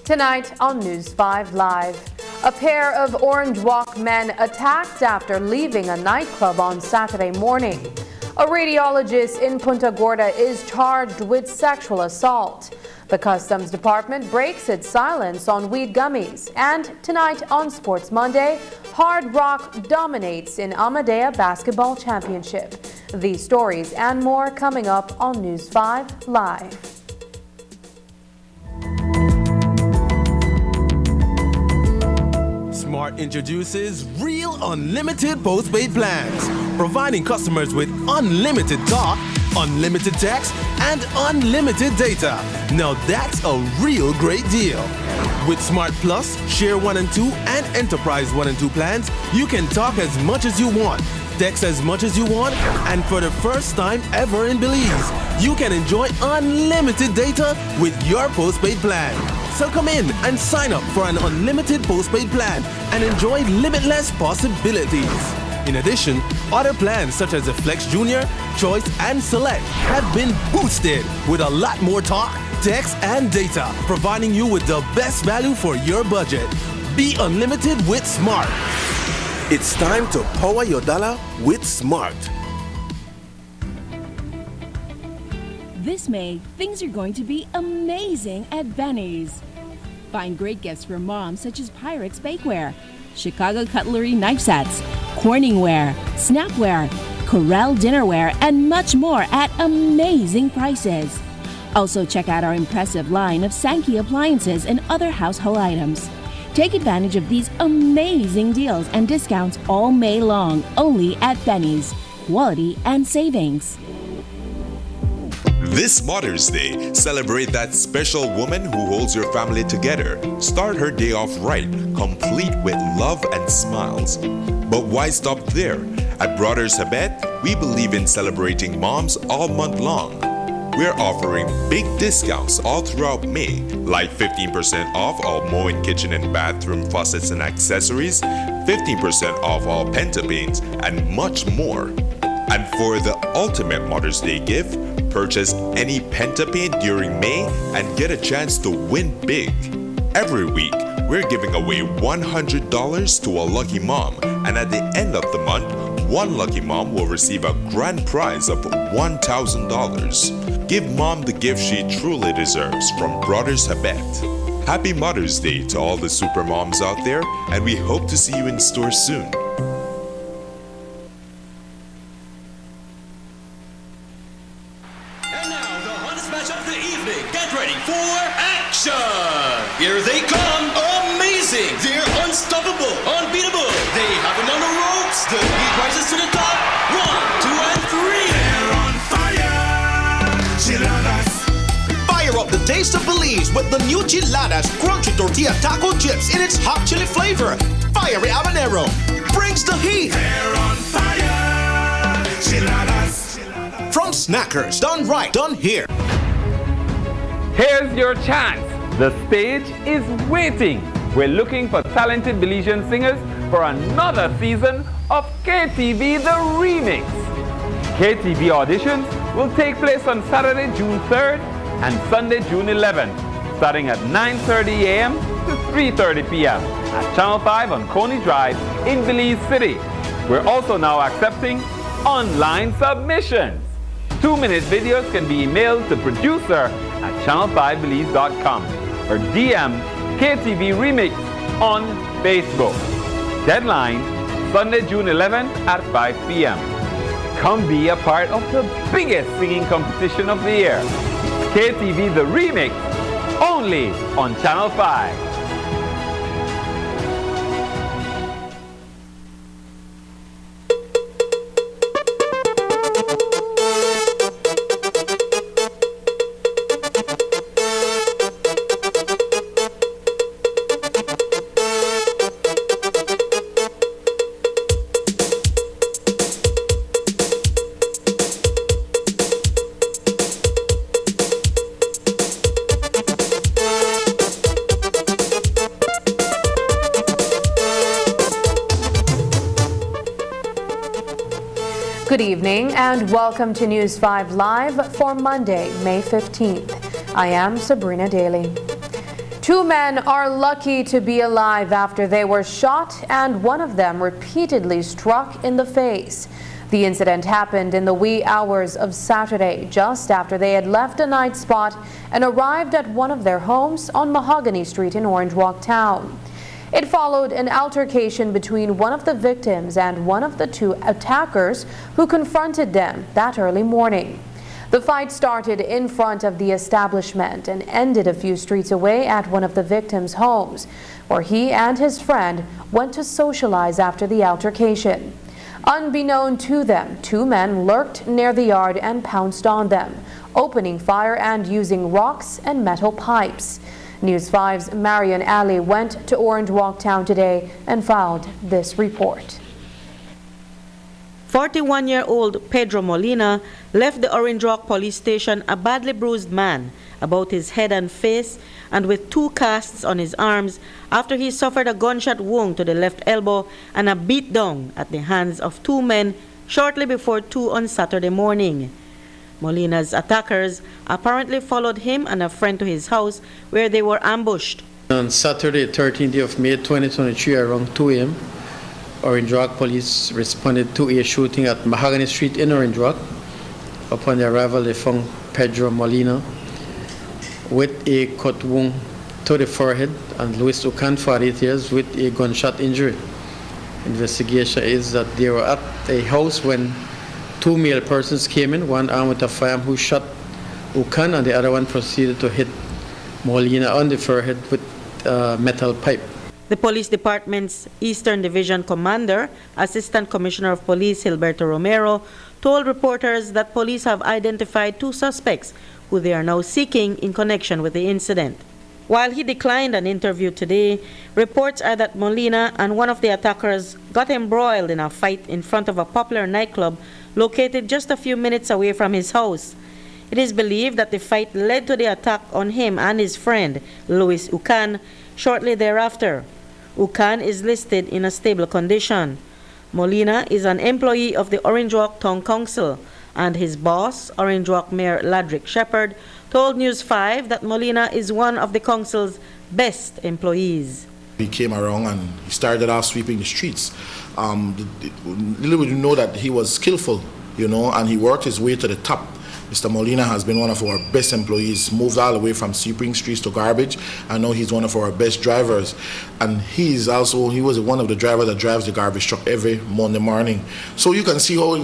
Tonight on News 5 Live, a pair of Orange Walk men attacked after leaving a nightclub on Saturday morning. A radiologist in Punta Gorda is charged with sexual assault. The Customs Department breaks its silence on weed gummies. And tonight on Sports Monday, Hard Rock dominates in Amadea Basketball Championship. These stories and more coming up on News 5 Live. Smart introduces Real Unlimited postpaid plans, providing customers with unlimited talk, unlimited text, and unlimited data. Now that's a real great deal. With Smart Plus, Share 1 and 2, and Enterprise 1 and 2 plans, you can talk as much as you want, text as much as you want, and for the first time ever in Belize, you can enjoy unlimited data with your postpaid plan. So come in and sign up for an unlimited postpaid plan and enjoy limitless possibilities. In addition, other plans such as the Flex Junior, Choice, and Select have been boosted with a lot more talk, text, and data, providing you with the best value for your budget. Be unlimited with Smart. It's time to power your dollar with Smart. This May, things are going to be amazing at Benny's. Find great gifts for moms such as Pyrex Bakeware, Chicago Cutlery Knife Sets, Corningware, Snapware, Corel Dinnerware, and much more at amazing prices. Also check out our impressive line of Sankey appliances and other household items. Take advantage of these amazing deals and discounts all May long, only at Benny's. Quality and savings. This Mother's Day, celebrate that special woman who holds your family together. Start her day off right, complete with love and smiles. But why stop there? At Brothers Habet, we believe in celebrating moms all month long. We're offering big discounts all throughout May, like 15% off all Moen kitchen and bathroom faucets and accessories, 15% off all Pentapaints, and much more. And for the ultimate Mother's Day gift, purchase any Pentapaint during May and get a chance to win big. Every week, we're giving away $100 to a lucky mom, and at the end of the month, one lucky mom will receive a grand prize of $1,000. Give mom the gift she truly deserves from Brothers Habet. Happy Mother's Day to all the super moms out there, and we hope to see you in store soon. Here they come! Amazing! They're unstoppable! Unbeatable! They have them on the ropes! The heat rises to the top! 1, 2, and 3! They're on fire! Chiladas! Fire up the taste of Belize with the new Chiladas Crunchy Tortilla Taco Chips in its hot chili flavor. Fiery habanero brings the heat! They're on fire! Chiladas! From Snackers, done right, done here. Here's your chance. The stage is waiting. We're looking for talented Belizean singers for another season of KTV The Remix. KTV auditions will take place on Saturday, June 3rd and Sunday, June 11th, starting at 9:30 a.m. to 3:30 p.m. at Channel 5 on Coney Drive in Belize City. We're also now accepting online submissions. 2-minute videos can be emailed to producer@channel5belize.com or DM KTV Remix on Facebook. Deadline, Sunday, June 11th at 5 p.m. Come be a part of the biggest singing competition of the year. KTV The Remix, only on Channel 5. Good evening and welcome to News 5 Live for Monday, May 15th. I am Sabrina Daly. Two men are lucky to be alive after they were shot and one of them repeatedly struck in the face. The incident happened in the wee hours of Saturday, just after they had left a night spot and arrived at one of their homes on Mahogany Street in Orange Walk Town. It followed an altercation between one of the victims and one of the two attackers who confronted them that early morning. The fight started in front of the establishment and ended a few streets away at one of the victims' homes, where he and his friend went to socialize after the altercation. Unbeknown to them, two men lurked near the yard and pounced on them, opening fire and using rocks and metal pipes. News 5's Marian Ali went to Orange Walk Town today and filed this report. 41-year-old Pedro Molina left the Orange Walk police station a badly bruised man about his head and face and with 2 casts on his arms after he suffered a gunshot wound to the left elbow and a beatdown at the hands of 2 men shortly before 2 on Saturday morning. Molina's attackers apparently followed him and a friend to his house where they were ambushed. On Saturday, 13th of May 2023 around 2 a.m., Orange Walk police responded to a shooting at Mahogany Street in Orange Walk. Upon the arrival, they found Pedro Molina with a cut wound to the forehead and Luis Ucan, 48 years, with a gunshot injury. Investigation is that they were at a house when 2 male persons came in, one armed with a firearm who shot Ucan and the other one proceeded to hit Molina on the forehead with a metal pipe. The police department's Eastern Division Commander, Assistant Commissioner of Police Gilberto Romero, told reporters that police have identified 2 suspects who they are now seeking in connection with the incident. While he declined an interview today, reports are that Molina and one of the attackers got embroiled in a fight in front of a popular nightclub located just a few minutes away from his house. It is believed that the fight led to the attack on him and his friend, Luis Ucan, shortly thereafter. Ucan is listed in a stable condition. Molina is an employee of the Orange Walk Town Council, and his boss, Orange Walk Mayor Ladrick Shepherd, told News 5 that Molina is one of the council's best employees. He came around and he started off sweeping the streets. Little did you know that he was skillful, and he worked his way to the top. Mr. Molina has been one of our best employees, moved all the way from sweeping streets to garbage. I know he's one of our best drivers. And he was one of the drivers that drives the garbage truck every Monday morning. So you can see how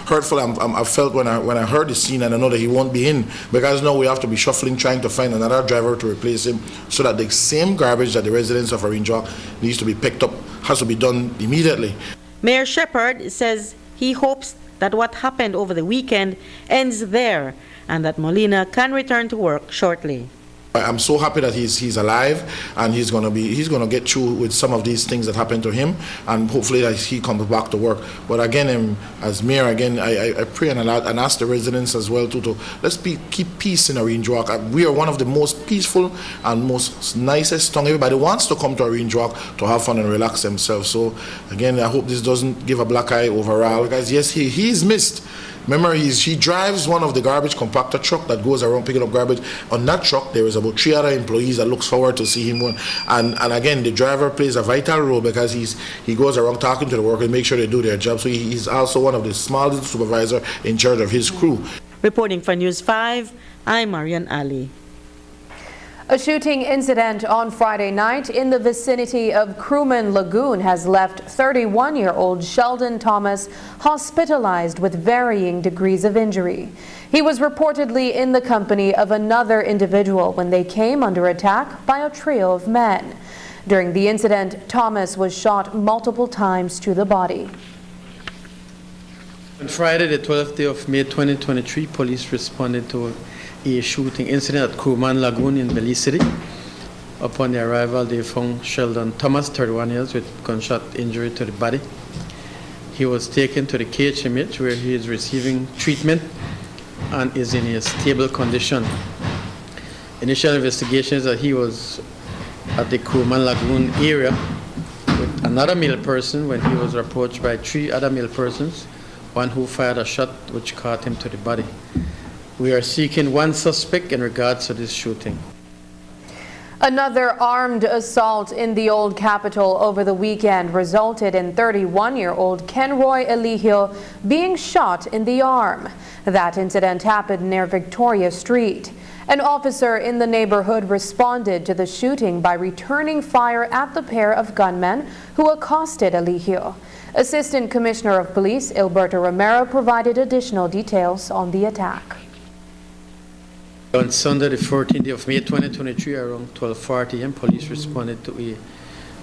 hurtful I felt when I heard the scene, and I know that he won't be in, because now we have to be shuffling, trying to find another driver to replace him, so that the same garbage that the residents of Orange Walk needs to be picked up has to be done immediately. Mayor Shepherd says he hopes that what happened over the weekend ends there and that Molina can return to work shortly. I'm so happy that he's alive, and he's gonna get through with some of these things that happened to him, and hopefully that he comes back to work. But again, as mayor, I pray and ask the residents as well to let's keep peace in Orange Walk. We are one of the most peaceful and most nicest town. Everybody wants to come to Orange Walk to have fun and relax themselves. So again, I hope this doesn't give a black eye overall, guys. Yes, he's missed. Remember, he drives one of the garbage compactor truck that goes around picking up garbage. On that truck, there is about 3 other employees that looks forward to see him one. And again, the driver plays a vital role because he goes around talking to the workers and make sure they do their job. So he's also one of the smallest supervisor in charge of his crew. Reporting for News 5, I'm Marian Ali. A shooting incident on Friday night in the vicinity of Crewman Lagoon has left 31-year-old Sheldon Thomas hospitalized with varying degrees of injury. He was reportedly in the company of another individual when they came under attack by a trio of men. During the incident, Thomas was shot multiple times to the body. On Friday, the 12th day of May 2023, police responded to a shooting incident at Crewman Lagoon in Belize City. Upon their arrival, they found Sheldon Thomas, 31 years, with gunshot injury to the body. He was taken to the KHMH where he is receiving treatment and is in a stable condition. Initial investigation is that he was at the Crewman Lagoon area with another male person when he was approached by 3 other male persons, one who fired a shot which caught him to the body. We are seeking one suspect in regards to this shooting. Another armed assault in the Old Capitol over the weekend resulted in 31-year-old Kenroy Eligio being shot in the arm. That incident happened near Victoria Street. An officer in the neighborhood responded to the shooting by returning fire at the pair of gunmen who accosted Eligio. Assistant Commissioner of Police Hilberto Romero provided additional details on the attack. On Sunday, the 14th of May 2023, around 12:40 a.m., police responded to a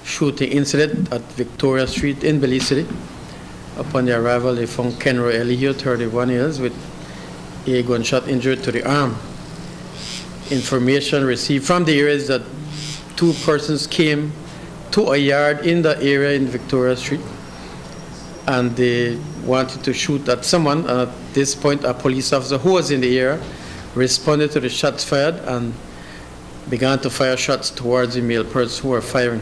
shooting incident at Victoria Street in Belize City. Upon the arrival, they found Kenroy Eligio, 31 years, with a gunshot injury to the arm. Information received from the area is that two persons came to a yard in the area in Victoria Street, and they wanted to shoot at someone. And at this point, a police officer who was in the area responded to the shots fired and began to fire shots towards the male persons who were firing.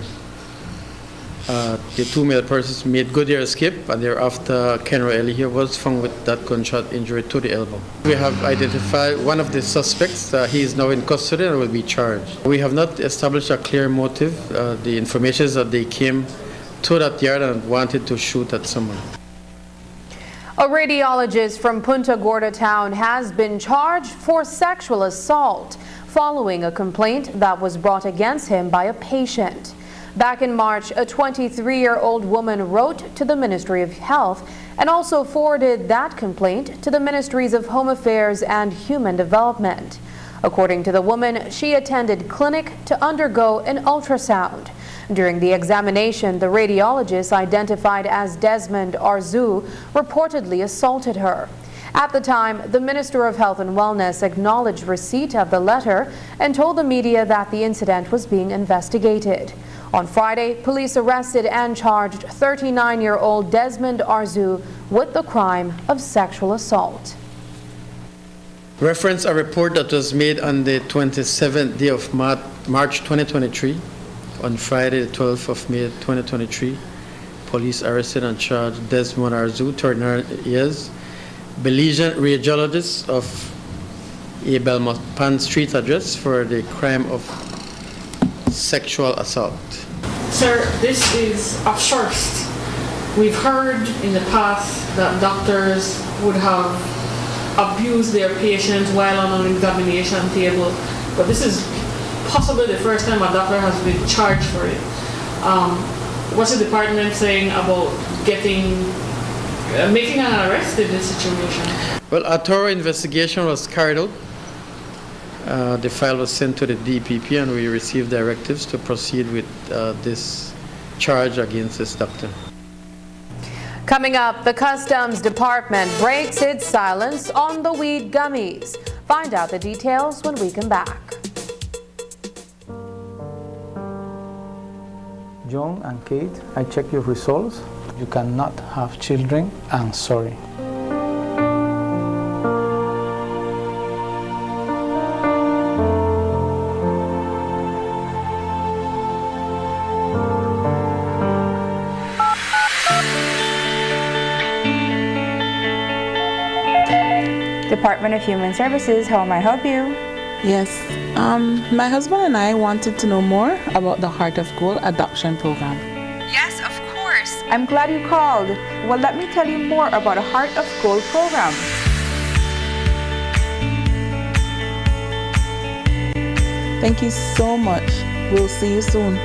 The two male persons made good their escape, and thereafter Kenroy Eligio was found with that gunshot injury to the elbow. We have identified one of the suspects. He is now in custody and will be charged. We have not established a clear motive. The information is that they came to that yard and wanted to shoot at someone. A radiologist from Punta Gorda town has been charged for sexual assault following a complaint that was brought against him by a patient. Back in March, a 23-year-old woman wrote to the Ministry of Health and also forwarded that complaint to the Ministries of Home Affairs and Human Development. According to the woman, she attended clinic to undergo an ultrasound. During the examination, the radiologist, identified as Desmond Arzu, reportedly assaulted her. At the time, the Minister of Health and Wellness acknowledged receipt of the letter and told the media that the incident was being investigated. On Friday, police arrested and charged 39-year-old Desmond Arzu with the crime of sexual assault. Reference a report that was made on the 27th day of March 2023. On Friday, the 12th of May 2023, police arrested and charged Desmond Arzu, 39 years, Belizean radiologist of a Belmopan Street address, for the crime of sexual assault. Sir, this is a first. We've heard in the past that doctors would have abused their patients while on an examination table, but this is possibly the first time a doctor has been charged for it. What's the department saying about making an arrest in this situation? Well, a thorough investigation was carried out. The file was sent to the DPP, and we received directives to proceed with this charge against this doctor. Coming up, the Customs Department breaks its silence on the weed gummies. Find out the details when we come back. John and Kate, I checked your results. You cannot have children. I'm sorry. Department of Human Services, how may I help you? Yes, my husband and I wanted to know more about the Heart of Gold adoption program. Yes, of course. I'm glad you called. Well, let me tell you more about the Heart of Gold program. Thank you so much. We'll see you soon.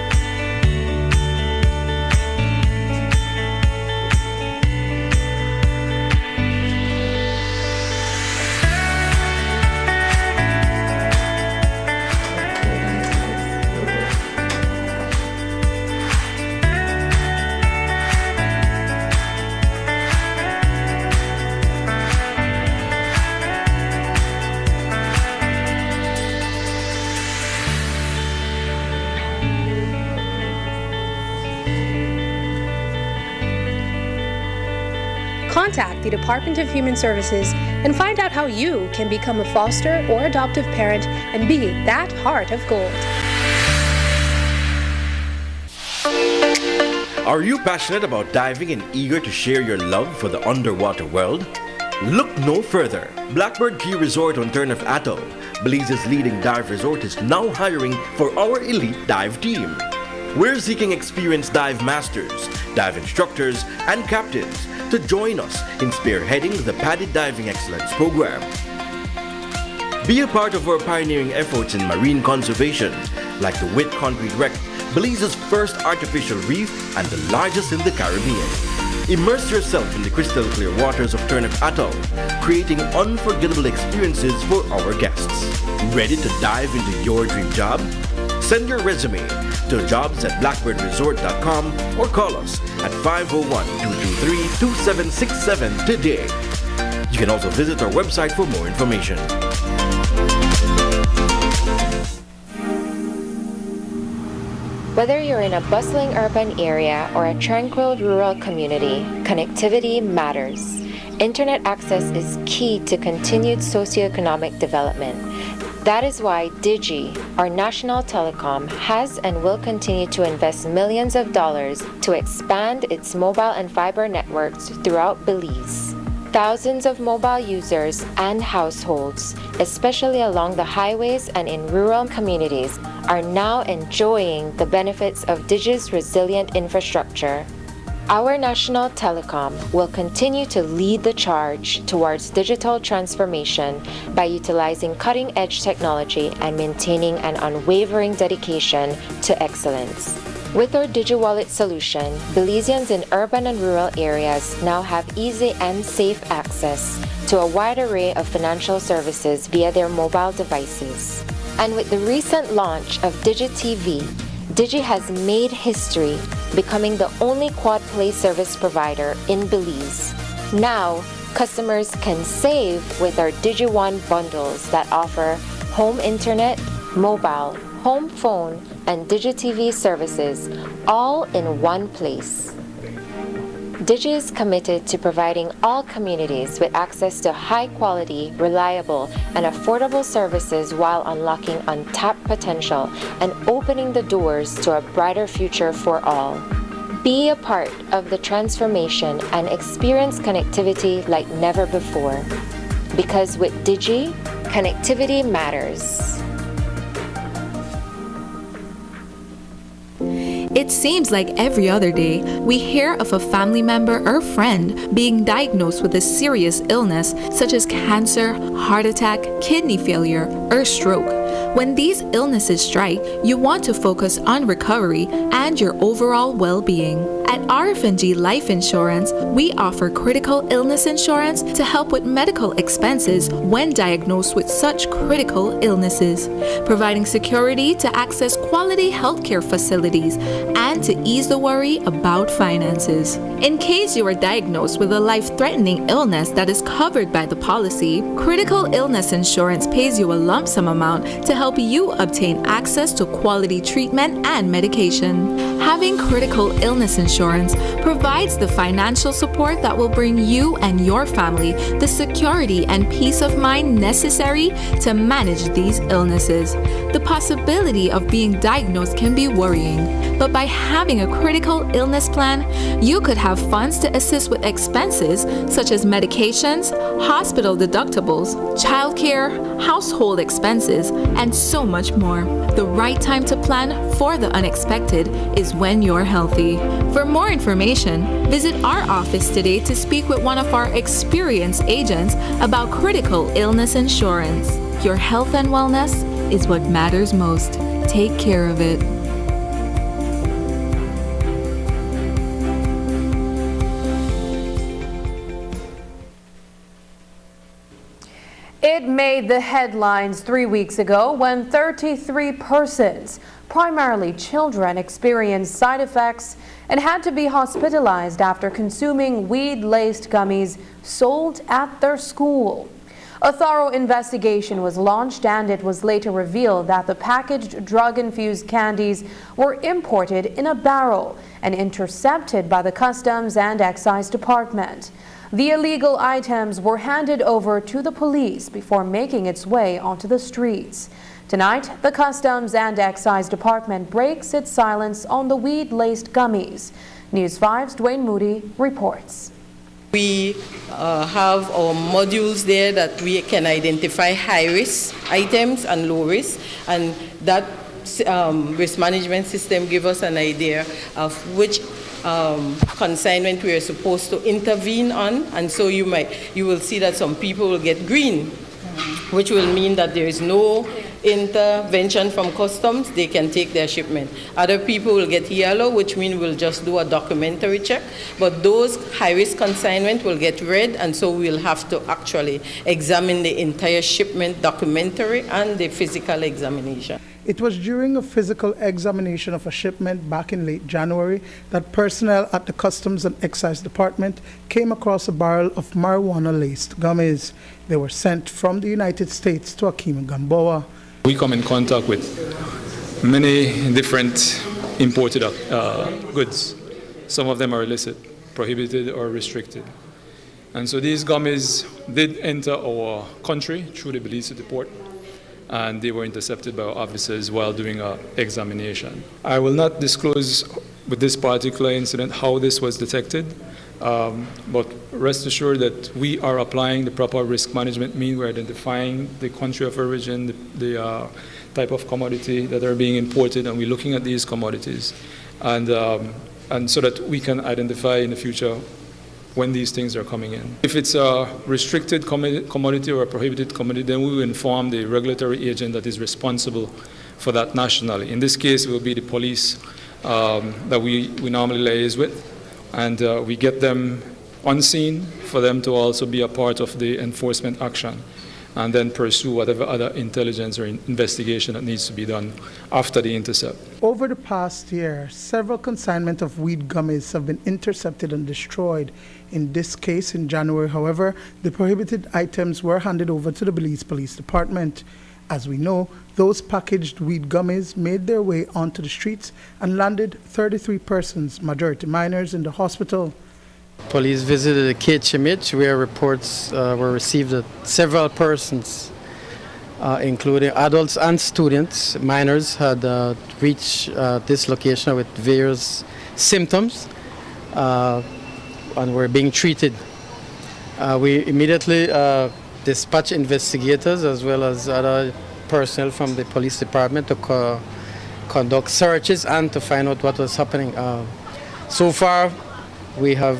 Contact the Department of Human Services and find out how you can become a foster or adoptive parent and be that heart of gold. Are you passionate about diving and eager to share your love for the underwater world? Look no further. Blackbird Key Resort on Turner Atoll, Belize's leading dive resort, is now hiring for our elite dive team. We're seeking experienced dive masters, dive instructors, and captains to join us in spearheading the Padded Diving Excellence Program. Be a part of our pioneering efforts in marine conservation, like the Witt Concrete Wreck, Belize's first artificial reef and the largest in the Caribbean. Immerse yourself in the crystal clear waters of Turnip Atoll, creating unforgettable experiences for our guests. Ready to dive into your dream job? Send your resume to jobs@blackbirdresort.com or call us at 501-223-2767 today. You can also visit our website for more information. Whether you're in a bustling urban area or a tranquil rural community, connectivity matters. Internet access is key to continued socioeconomic development. That is why Digi, our national telecom, has and will continue to invest millions of dollars to expand its mobile and fiber networks throughout Belize. Thousands of mobile users and households, especially along the highways and in rural communities, are now enjoying the benefits of Digi's resilient infrastructure. Our national telecom will continue to lead the charge towards digital transformation by utilizing cutting-edge technology and maintaining an unwavering dedication to excellence. With our DigiWallet solution, Belizeans in urban and rural areas now have easy and safe access to a wide array of financial services via their mobile devices. And with the recent launch of DigiTV, Digi has made history, becoming the only quad play service provider in Belize. Now, customers can save with our DigiOne bundles that offer home internet, mobile, home phone, and DigiTV services, all in one place. Digi is committed to providing all communities with access to high-quality, reliable, and affordable services while unlocking untapped potential and opening the doors to a brighter future for all. Be a part of the transformation and experience connectivity like never before. Because with Digi, connectivity matters. It seems like every other day, we hear of a family member or friend being diagnosed with a serious illness such as cancer, heart attack, kidney failure, or stroke. When these illnesses strike, you want to focus on recovery and your overall well-being. At RF&G Life Insurance, we offer critical illness insurance to help with medical expenses when diagnosed with such critical illnesses, providing security to access quality healthcare facilities and to ease the worry about finances. In case you are diagnosed with a life-threatening illness that is covered by the policy, critical illness insurance pays you a lump sum amount to help you obtain access to quality treatment and medication. Having critical illness insurance provides the financial support that will bring you and your family the security and peace of mind necessary to manage these illnesses. The possibility of being diagnosed can be worrying, but by having a critical illness plan, you could have funds to assist with expenses such as medications, hospital deductibles, childcare, household expenses, and so much more. The right time to plan for the unexpected is when you're healthy. For more information, visit our office today to speak with one of our experienced agents about critical illness insurance. Your health and wellness is what matters most. Take care of it. It made the headlines 3 weeks ago when 33 persons, primarily children, experienced side effects and had to be hospitalized after consuming weed-laced gummies sold at their school. A thorough investigation was launched, and it was later revealed that the packaged drug-infused candies were imported in a barrel and intercepted by the Customs and Excise Department. The illegal items were handed over to the police before making its way onto the streets. Tonight, the Customs and Excise Department breaks its silence on the weed-laced gummies. News 5's Dwayne Moody reports. We have our modules there that we can identify high-risk items and low-risk, and that risk management system gives us an idea of which consignment we are supposed to intervene on, and so you will see that some people will get green, which will mean that there is no intervention from customs, they can take their shipment. Other people will get yellow, which means we'll just do a documentary check, but those high-risk consignment will get red, and so we'll have to actually examine the entire shipment, documentary and the physical examination. It was during a physical examination of a shipment back in late January that personnel at the Customs and Excise Department came across a barrel of marijuana-laced gummies. They were sent from the United States to Akima Gamboa. We come in contact with many different imported goods. Some of them are illicit, prohibited or restricted. And so these gummies did enter our country through the Belize port, and they were intercepted by our officers while doing an examination. I will not disclose with this particular incident how this was detected, but rest assured that we are applying the proper risk management mean. We're identifying the country of origin, the type of commodity that are being imported, and we're looking at these commodities, and so that we can identify in the future when these things are coming in. If it's a restricted commodity or a prohibited commodity, then we will inform the regulatory agent that is responsible for that nationally. In this case, it will be the police that we normally liaise with, and we get them on scene for them to also be a part of the enforcement action, and then pursue whatever other intelligence or investigation that needs to be done after the intercept. Over the past year, several consignment of weed gummies have been intercepted and destroyed. In this case, in January, however, the prohibited items were handed over to the Belize Police Department. As we know, those packaged weed gummies made their way onto the streets and landed 33 persons, majority minors, in the hospital. Police visited KHMH where reports were received that several persons, including adults and students, minors, had reached this location with various symptoms and were being treated. We immediately dispatched investigators as well as other personnel from the police department to conduct searches and to find out what was happening. So far, we have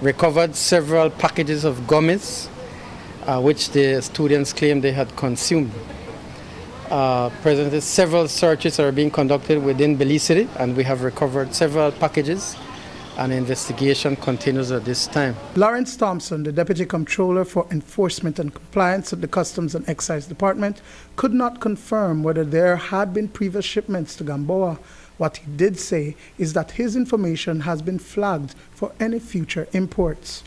recovered several packages of gummies, which the students claim they had consumed. Presently, several searches are being conducted within Belize City, and we have recovered several packages, and investigation continues at this time. Lawrence Thompson, the Deputy Comptroller for Enforcement and Compliance at the Customs and Excise Department, could not confirm whether there had been previous shipments to Gamboa. What he did say is that his information has been flagged for any future imports.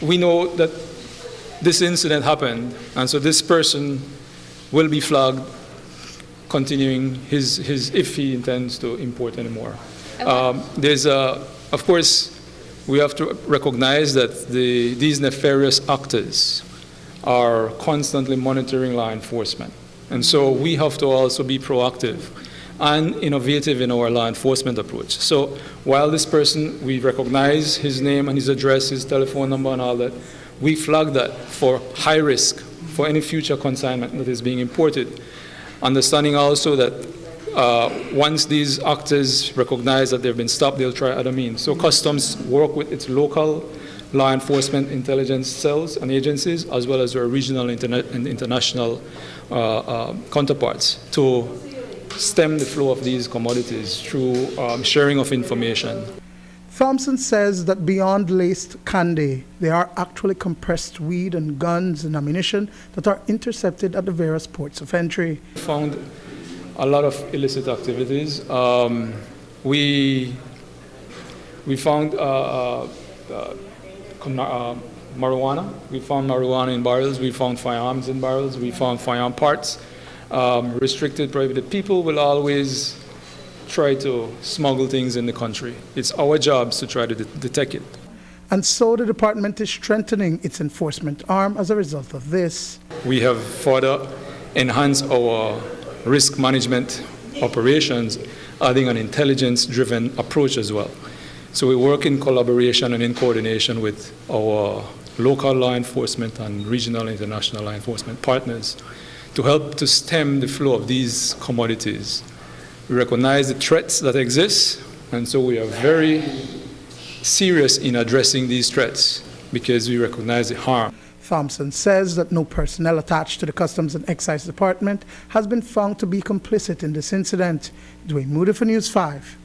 We know that this incident happened, and so this person will be flagged, continuing his if he intends to import anymore. Of course, we have to recognize that these nefarious actors are constantly monitoring law enforcement, and so we have to also be proactive and innovative in our law enforcement approach. So while this person, we recognize his name and his address, his telephone number and all that, we flag that for high risk for any future consignment that is being imported. Understanding also that once these actors recognize that they've been stopped, they'll try other means. So Customs work with its local law enforcement intelligence cells and agencies, as well as their regional and international counterparts, to stem the flow of these commodities through sharing of information. Thompson says that beyond laced candy, there are actually compressed weed and guns and ammunition that are intercepted at the various ports of entry. We found a lot of illicit activities. We found marijuana. We found marijuana in barrels. We found firearms in barrels. We found firearm parts. Restricted, prohibited people will always try to smuggle things in the country. It's our jobs to try to detect it. And so the department is strengthening its enforcement arm as a result of this. We have further enhanced our risk management operations, adding an intelligence-driven approach as well. So we work in collaboration and in coordination with our local law enforcement and regional and international law enforcement partners to help to stem the flow of these commodities. We recognize the threats that exist, and so we are very serious in addressing these threats because we recognize the harm. Thompson says that no personnel attached to the Customs and Excise Department has been found to be complicit in this incident. Dwayne Moody for News 5.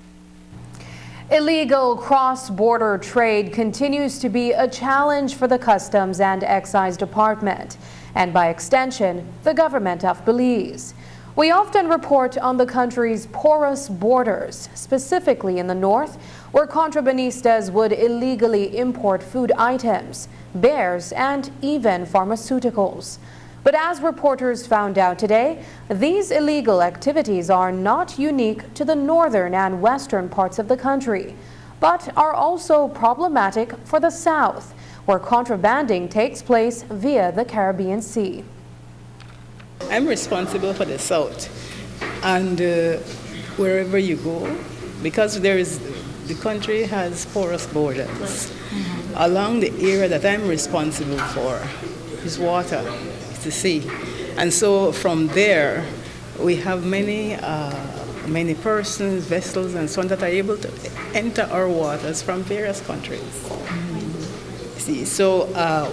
Illegal cross-border trade continues to be a challenge for the Customs and Excise Department, and by extension, the government of Belize. We often report on the country's porous borders, specifically in the north, where contrabandistas would illegally import food items, bears, and even pharmaceuticals. But as reporters found out today, these illegal activities are not unique to the northern and western parts of the country, but are also problematic for the south, where contrabanding takes place via the Caribbean Sea. I'm responsible for the south, and wherever you go, because the country has porous borders. Along the area that I'm responsible for is water, it's the sea. And so from there, we have many persons, vessels, and so on that are able to enter our waters from various countries. See, so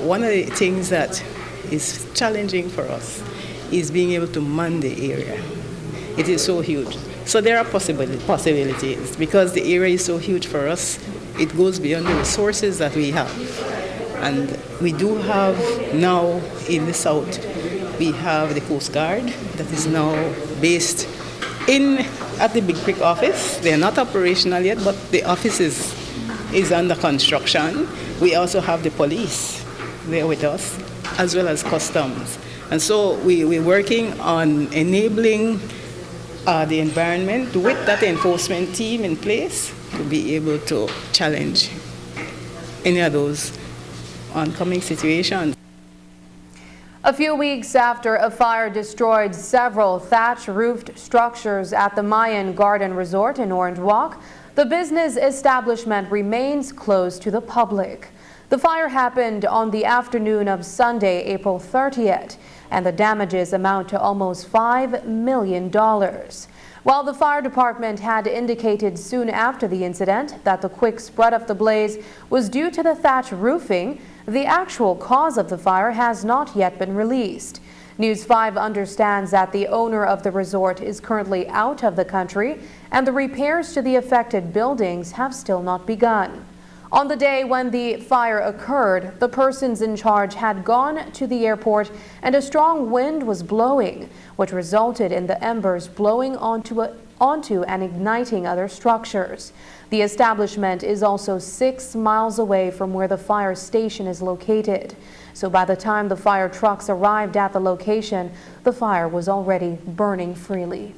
one of the things that is challenging for us is being able to man the area. It is so huge. So there are possibilities because the area is so huge for us. It goes beyond the resources that we have. And we do have now in the south, we have the Coast Guard that is now based at the Big Creek office. They are not operational yet, but the office is under construction. We also have the police there with us, as well as customs. And so we're working on enabling the environment with that enforcement team in place to be able to challenge any of those oncoming situations. A few weeks after a fire destroyed several thatch-roofed structures at the Mayan Garden Resort in Orange Walk, the business establishment remains closed to the public. The fire happened on the afternoon of Sunday, April 30th, and the damages amount to almost $5 million. While the fire department had indicated soon after the incident that the quick spread of the blaze was due to the thatch roofing, the actual cause of the fire has not yet been released. News 5 understands that the owner of the resort is currently out of the country and the repairs to the affected buildings have still not begun. On the day when the fire occurred, the persons in charge had gone to the airport and a strong wind was blowing, which resulted in the embers blowing onto and igniting other structures. The establishment is also 6 miles away from where the fire station is located. So by the time the fire trucks arrived at the location, the fire was already burning freely.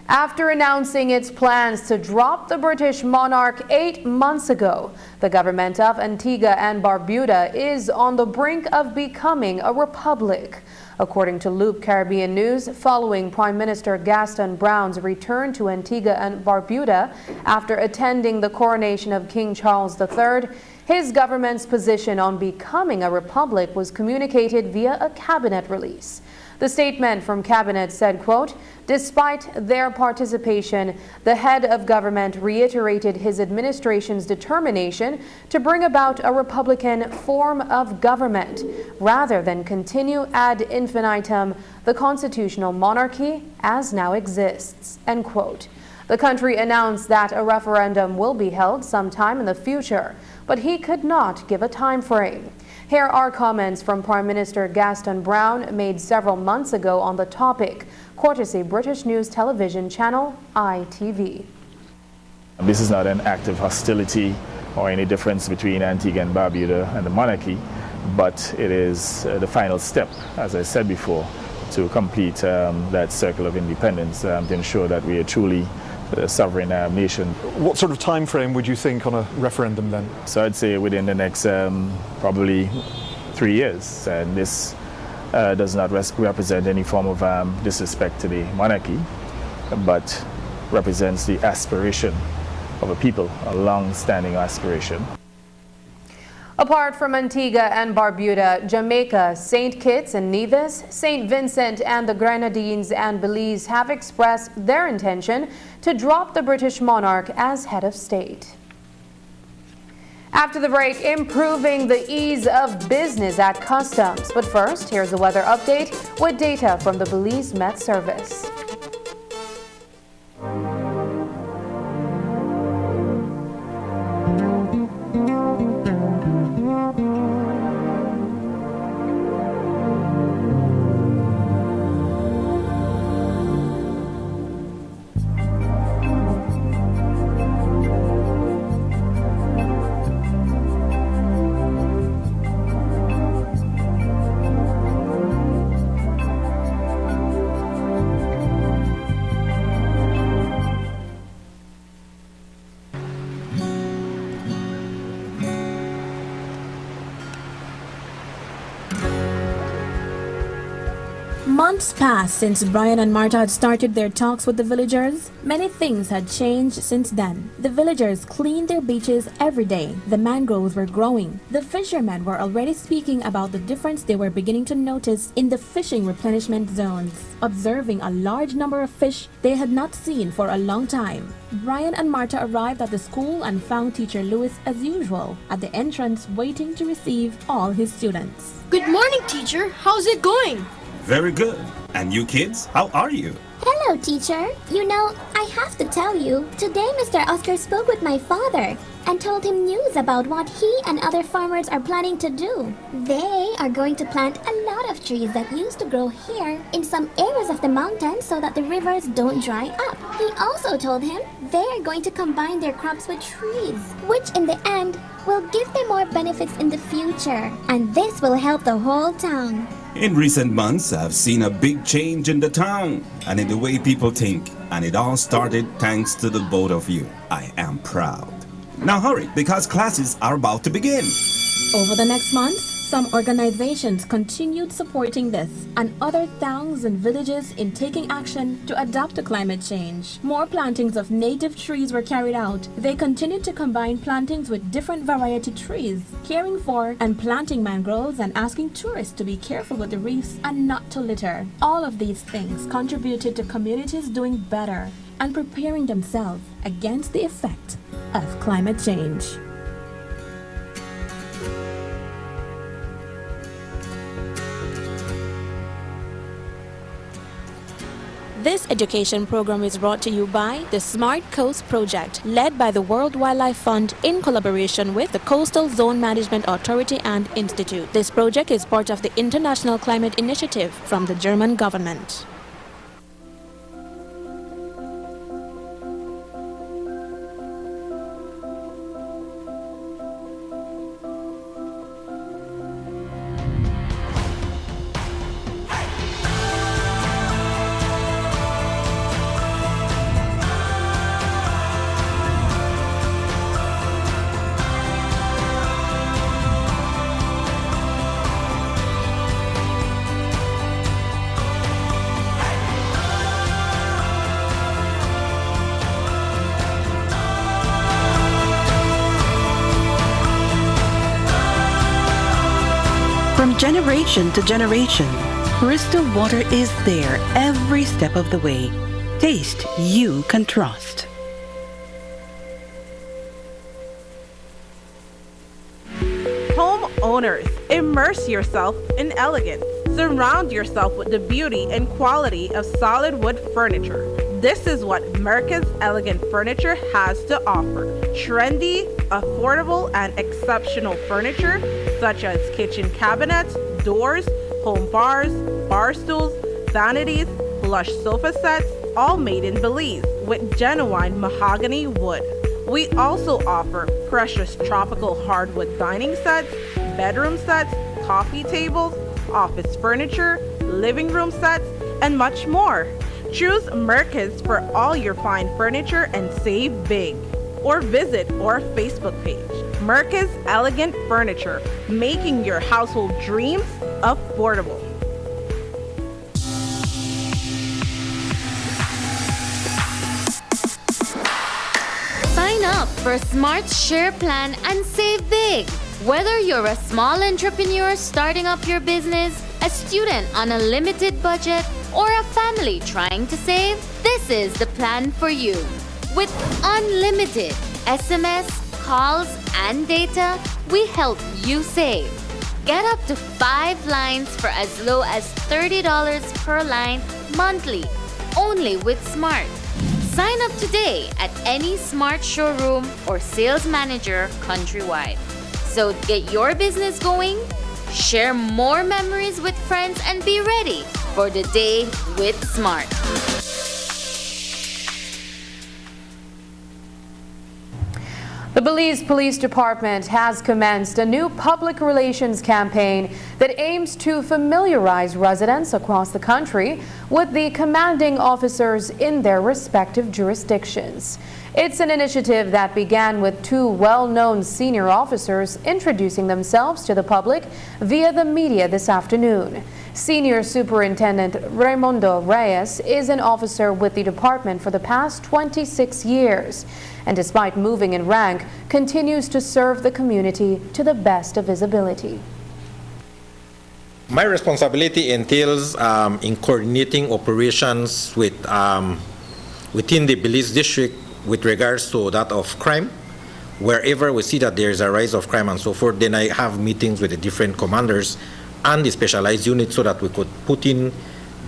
After announcing its plans to drop the British monarch 8 months ago, the government of Antigua and Barbuda is on the brink of becoming a republic. According to Loop Caribbean News, following Prime Minister Gaston Brown's return to Antigua and Barbuda after attending the coronation of King Charles III, his government's position on becoming a republic was communicated via a cabinet release. The statement from cabinet said, quote, "Despite their participation, the head of government reiterated his administration's determination to bring about a republican form of government rather than continue ad infinitum the constitutional monarchy as now exists," end quote. The country announced that a referendum will be held sometime in the future, but he could not give a time frame. Here are comments from Prime Minister Gaston Brown made several months ago on the topic, courtesy British News Television channel ITV. This is not an act of hostility or any difference between Antigua and Barbuda and the monarchy, but it is the final step, as I said before, to complete that circle of independence to ensure that we are truly a sovereign nation. What sort of time frame would you think on a referendum then? So I'd say within the next probably 3 years, and this does not represent any form of disrespect to the monarchy, but represents the aspiration of the people, a long-standing aspiration. Apart from Antigua and Barbuda, Jamaica, St. Kitts and Nevis, St. Vincent and the Grenadines and Belize have expressed their intention to drop the British monarch as head of state. After the break, improving the ease of business at customs. But first, here's a weather update with data from the Belize Met Service. Months passed since Brian and Marta had started their talks with the villagers. Many things had changed since then. The villagers cleaned their beaches every day. The mangroves were growing. The fishermen were already speaking about the difference they were beginning to notice in the fishing replenishment zones, observing a large number of fish they had not seen for a long time. Brian and Marta arrived at the school and found teacher Lewis as usual at the entrance waiting to receive all his students. Good morning, teacher. How's it going? Very good. And you kids, how are you? Hello, teacher. You know, I have to tell you, today Mr. Oscar spoke with my father and told him news about what he and other farmers are planning to do. They are going to plant a lot of trees that used to grow here in some areas of the mountains so that the rivers don't dry up. He also told him they are going to combine their crops with trees, which in the end will give them more benefits in the future. And this will help the whole town. In recent months, I've seen a big change in the town and in the way people think. And it all started thanks to the both of you. I am proud. Now hurry, because classes are about to begin. Over the next months, some organizations continued supporting this and other towns and villages in taking action to adapt to climate change. More plantings of native trees were carried out. They continued to combine plantings with different variety trees, caring for and planting mangroves and asking tourists to be careful with the reefs and not to litter. All of these things contributed to communities doing better and preparing themselves against the effect of climate change. This education program is brought to you by the Smart Coast Project, led by the World Wildlife Fund in collaboration with the Coastal Zone Management Authority and Institute. This project is part of the International Climate Initiative from the German government. From generation to generation, Bristol Water is there every step of the way. Taste you can trust. Homeowners, immerse yourself in elegance. Surround yourself with the beauty and quality of solid wood furniture. This is what Merca's Elegant Furniture has to offer. Trendy, affordable, and exceptional furniture such as kitchen cabinets, doors, home bars, bar stools, vanities, plush sofa sets, all made in Belize with genuine mahogany wood. We also offer precious tropical hardwood dining sets, bedroom sets, coffee tables, office furniture, living room sets, and much more. Choose Merca's for all your fine furniture and save big. Or visit our Facebook page, Merca's Elegant Furniture, making your household dreams affordable. Sign up for Smart Share Plan and save big. Whether you're a small entrepreneur starting up your business, a student on a limited budget, or a family trying to save, this is the plan for you. With unlimited SMS, calls, and data, we help you save. Get up to 5 lines for as low as $30 per line monthly, only with Smart. Sign up today at any Smart showroom or sales manager countrywide. So get your business going, share more memories with friends, and be ready for the day with Smart. The Belize Police Department has commenced a new public relations campaign that aims to familiarize residents across the country with the commanding officers in their respective jurisdictions. It's an initiative that began with 2 well-known senior officers introducing themselves to the public via the media this afternoon. Senior Superintendent Raimundo Reyes is an officer with the department for the past 26 years, and despite moving in rank, continues to serve the community to the best of his ability. My responsibility entails in coordinating operations with within the Belize district with regards to that of crime. Wherever we see that there is a rise of crime and so forth, then I have meetings with the different commanders and the specialized units so that we could put in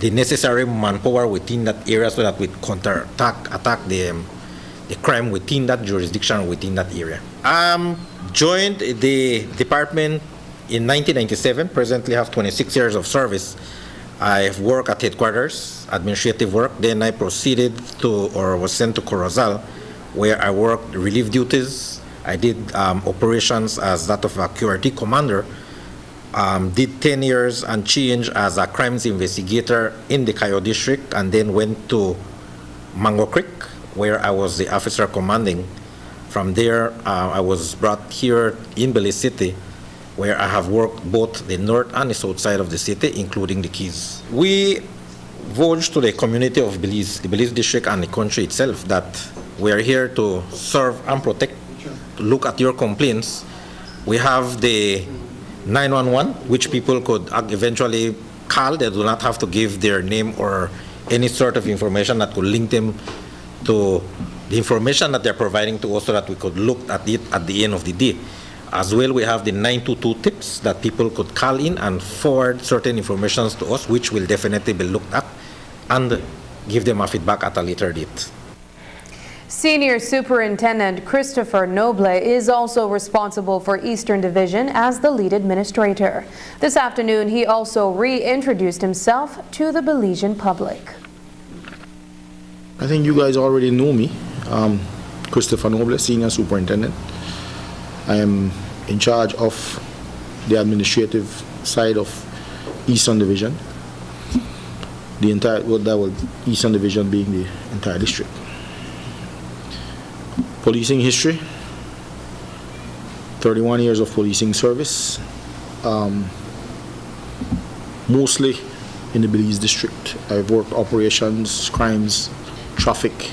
the necessary manpower within that area so that we attack the crime within that jurisdiction, within that area. Joined the department in 1997, presently have 26 years of service. I've worked at headquarters, administrative work, then I proceeded to, or was sent to Corozal, where I worked relief duties. I did operations as that of a QRT commander, did 10 years and change as a crimes investigator in the Cayo district, and then went to Mango Creek, where I was the officer commanding. From there, I was brought here in Belize City, where I have worked both the north and the south side of the city, including the Keys. We vouch to the community of Belize, the Belize district and the country itself, that we are here to serve and protect, look at your complaints. We have the 911, which people could eventually call. They do not have to give their name or any sort of information that could link them to the information that they're providing to us so that we could look at it at the end of the day. As well, we have the 922 tips that people could call in and forward certain information to us, which will definitely be looked at and give them a feedback at a later date. Senior Superintendent Christopher Noble is also responsible for Eastern Division as the lead administrator. This afternoon, he also reintroduced himself to the Belizean public. I think you guys already know me. Christopher Noble, Senior Superintendent. I am in charge of the administrative side of Eastern Division. The entire, Eastern Division being the entire district. Policing history, 31 years of policing service, mostly in the Belize district. I've worked operations, crimes, traffic,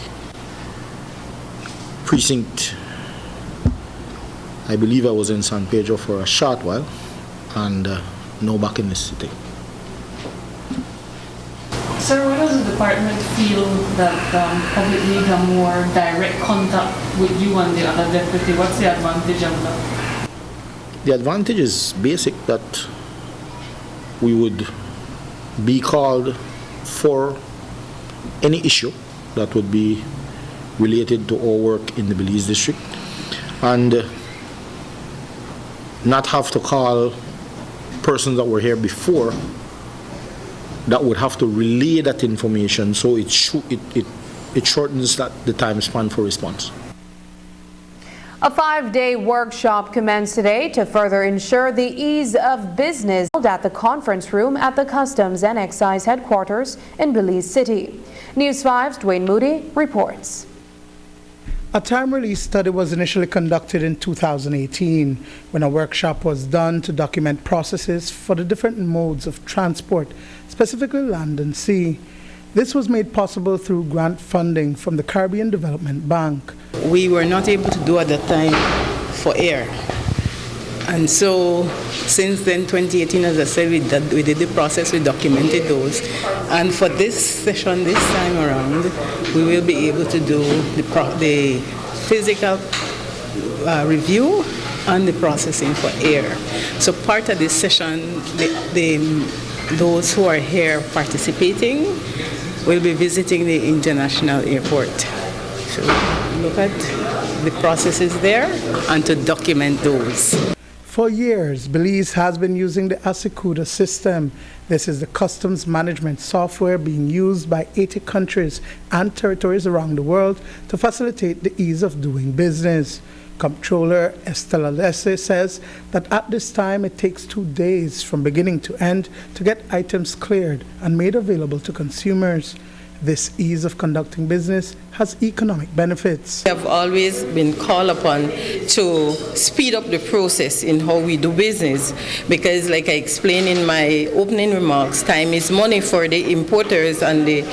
precinct. I believe I was in San Pedro for a short while, and now back in the city. Sir, why does the department feel that public needs a more direct contact with you and the other deputy? What's the advantage of that? The advantage is basic, that we would be called for any issue that would be related to our work in the Belize district, and not have to call persons that were here before that would have to relay that information, so it shortens the time span for response. A 5-day workshop commenced today to further ensure the ease of business at the conference room at the Customs and Excise headquarters in Belize City. News 5's Dwayne Moody reports. A time-release study was initially conducted in 2018 when a workshop was done to document processes for the different modes of transport, specifically land and sea. This was made possible through grant funding from the Caribbean Development Bank. We were not able to do at that time for air. And so since then, 2018, as I said, we did the process, we documented those. And for this session, this time around, we will be able to do the physical review and the processing for air. So part of this session, those who are here participating will be visiting the international airport. So look at the processes there and to document those. For years, Belize has been using the Asecuda system. This is the customs management software being used by 80 countries and territories around the world to facilitate the ease of doing business. Comptroller Estela Lesse says that at this time it takes 2 days from beginning to end to get items cleared and made available to consumers. This ease of conducting business has economic benefits. We have always been called upon to speed up the process in how we do business because, like I explained in my opening remarks, time is money for the importers and the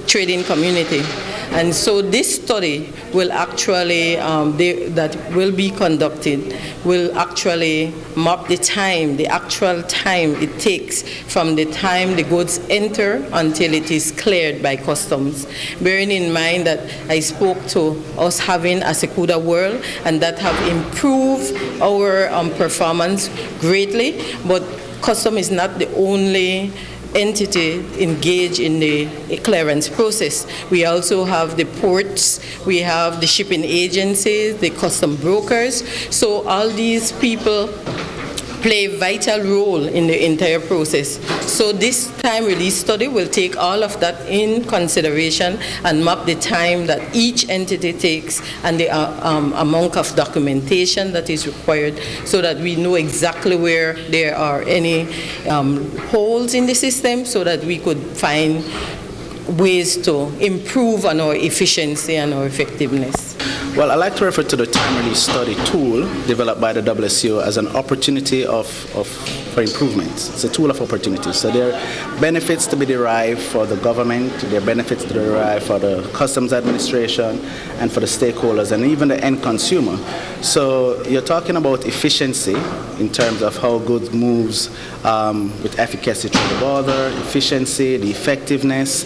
trading community. And so this study will actually, that will be conducted, will actually map the time, the actual time it takes from the time the goods enter until it is cleared by customs. Bearing in mind that I spoke to us having Asecuda World and that have improved our performance greatly, but custom is not the only entity engaged in the clearance process. We also have the ports, we have the shipping agencies, the custom brokers. So all these people play a vital role in the entire process. So this time release study will take all of that in consideration and map the time that each entity takes and the amount of documentation that is required so that we know exactly where there are any holes in the system so that we could find ways to improve on our efficiency and our effectiveness. Well, I like to refer to the time release study tool developed by the WSO as an opportunity for improvements. It's a tool of opportunity. So there are benefits to be derived for the government, there are benefits to be derived for the customs administration and for the stakeholders and even the end consumer. So you're talking about efficiency in terms of how goods moves with efficacy through the border, efficiency, the effectiveness,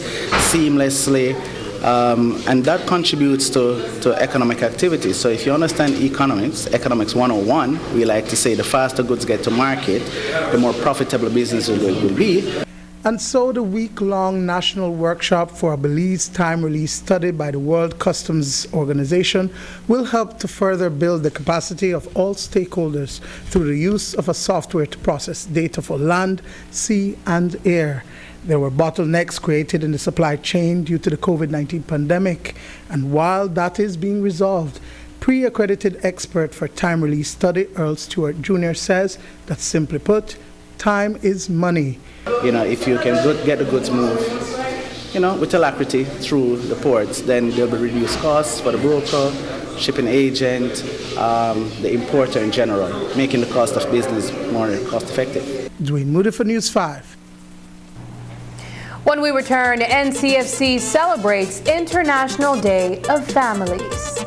seamlessly. And that contributes to economic activity. So if you understand economics 101, we like to say the faster goods get to market, the more profitable business will be. And so the week-long national workshop for a Belize time release study by the World Customs Organization will help to further build the capacity of all stakeholders through the use of a software to process data for land, sea, and air. There were bottlenecks created in the supply chain due to the COVID-19 pandemic, and while that is being resolved, pre-accredited expert for time release study Earl Stewart Jr. says that, simply put, time is money. If you can get the goods moved, with alacrity through the ports, then there'll be reduced costs for the broker, shipping agent, the importer in general, making the cost of business more cost effective. Dwayne Moody for News 5. When we return, NCFC celebrates International Day of Families.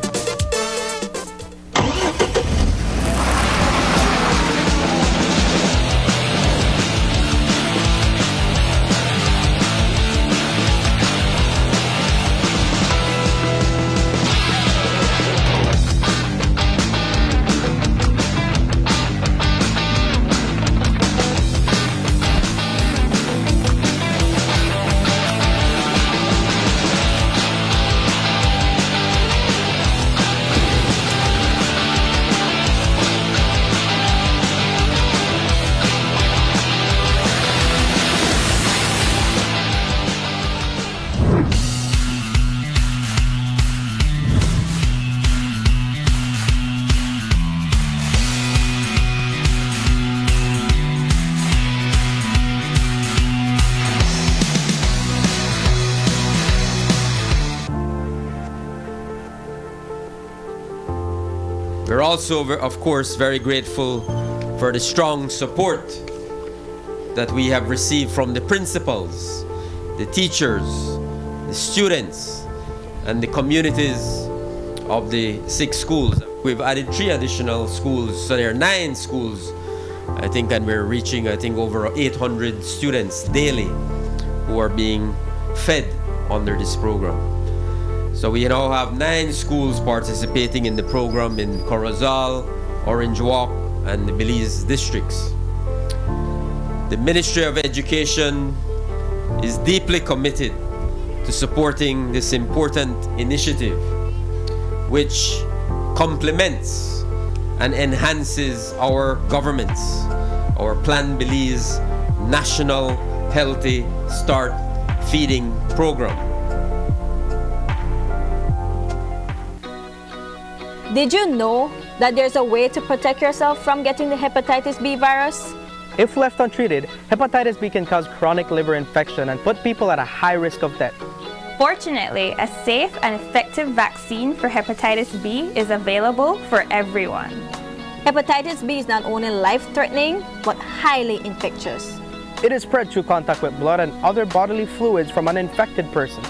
We're also, of course, very grateful for the strong support that we have received from the principals the teachers, the students, and the communities of the 6 schools. We've added 3 additional schools, so there are 9 schools, I think, and we're reaching, I think, over 800 students daily who are being fed under this program. So we now have 9 schools participating in the program in Corozal, Orange Walk, and the Belize districts. The Ministry of Education is deeply committed to supporting this important initiative, which complements and enhances our government's, our Plan Belize National Healthy Start Feeding Program. Did you know that there's a way to protect yourself from getting the hepatitis B virus? If left untreated, hepatitis B can cause chronic liver infection and put people at a high risk of death. Fortunately, a safe and effective vaccine for hepatitis B is available for everyone. Hepatitis B is not only life-threatening, but highly infectious. It is spread through contact with blood and other bodily fluids from an infected person.